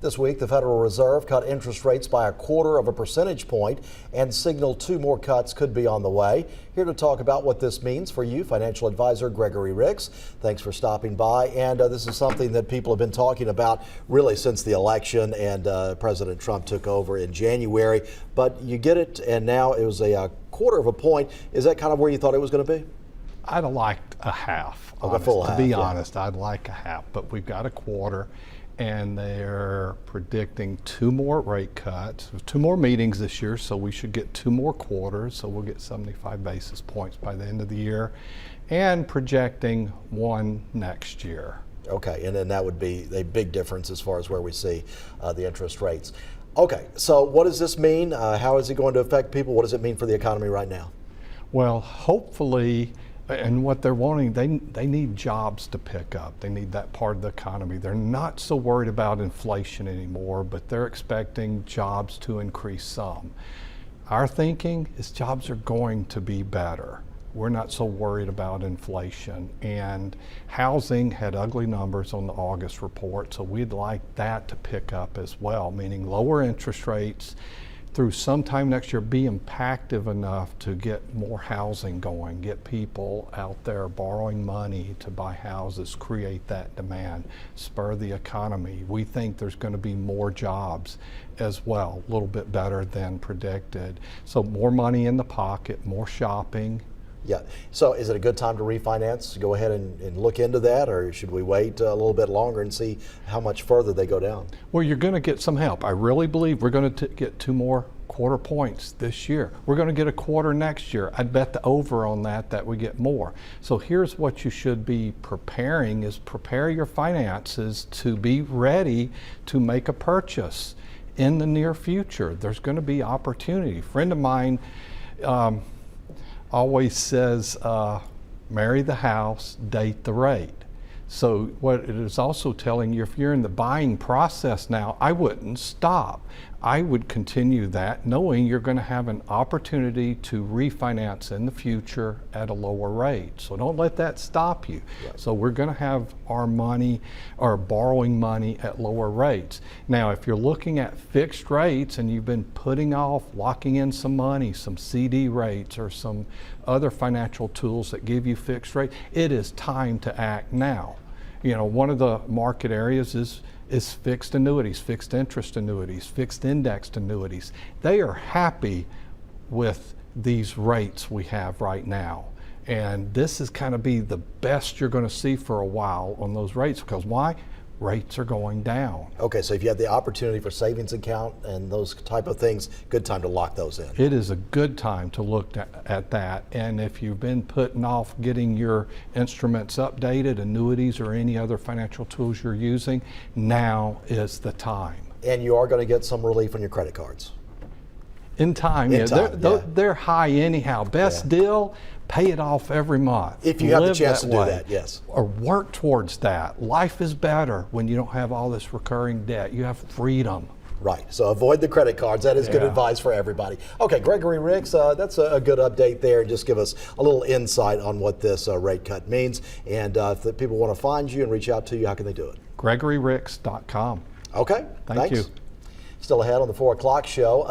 This week, the Federal Reserve cut interest rates by 1/4 percentage point and signaled 2 more cuts could be on the way. Here to talk about what this means for you, financial advisor Gregory Ricks. Thanks for stopping by. And this is something that people have been talking about really since the election and President Trump took over in January. But you get it, and now it was a 1/4 point. Is that kind of where you thought it was going to be? I'd have liked a half. To be honest, I'd like a half, but we've got 1/4. And they're predicting 2 more rate cuts, 2 more meetings this year, so we should get 2 more quarters, so we'll get 75 basis points by the end of the year, and projecting 1 next year. Okay, and then that would be a big difference as far as where we see the interest rates. Okay, so what does this mean? How is it going to affect people? What does it mean for the economy right now? Well, hopefully, and what they're wanting, they need jobs to pick up. They need that part of the economy. They're not so worried about inflation anymore, but they're expecting jobs to increase some. Our thinking is jobs are going to be better. We're not so worried about inflation. And housing had ugly numbers on the August report, so we'd like that to pick up as well, meaning lower interest rates through sometime next year, be impactful enough to get more housing going, get people out there borrowing money to buy houses, create that demand, spur the economy. We think there's going to be more jobs as well, a little bit better than predicted. So more money in the pocket, more shopping. Yeah. So is it a good time to refinance? Go ahead and look into that, or should we wait a little bit longer and see how much further they go down? Well, you're going to get some help. I really believe we're going to get 2 more 1/4 points this year. We're going to get 1/4 next year. I'd bet the over on that we get more. So here's what you should be preparing is prepare your finances to be ready to make a purchase in the near future. There's going to be opportunity. A friend of mine always says, marry the house, date the rate. So what it is also telling you, if you're in the buying process now, I wouldn't stop. I would continue that knowing you're going to have an opportunity to refinance in the future at a lower rate. So don't let that stop you. Right. So we're going to have our money or borrowing money at lower rates. Now, if you're looking at fixed rates and you've been putting off locking in some money, some CD rates or some other financial tools that give you fixed rate, it is time to act now. You know, one of the market areas is fixed annuities, fixed interest annuities, fixed indexed annuities. They are happy with these rates we have right now. And this is kind of be the best you're going to see for a while on those rates, because why? Rates are going down. Okay, so if you have the opportunity for savings account and those type of things, good time to lock those in. It is a good time to look at that. And if you've been putting off getting your instruments updated, annuities or any other financial tools you're using, now is the time. And you are going to get some relief on your credit cards. In time, they're high anyhow. Best deal, pay it off every month. If you have the chance to do that, yes. Or work towards that. Life is better when you don't have all this recurring debt. You have freedom. Right, so avoid the credit cards. That is good advice for everybody. Okay, Gregory Ricks, that's a good update there. Just give us a little insight on what this rate cut means. And if the people want to find you and reach out to you, how can they do it? GregoryRicks.com. Okay, Thank you. Still ahead on the 4 o'clock show.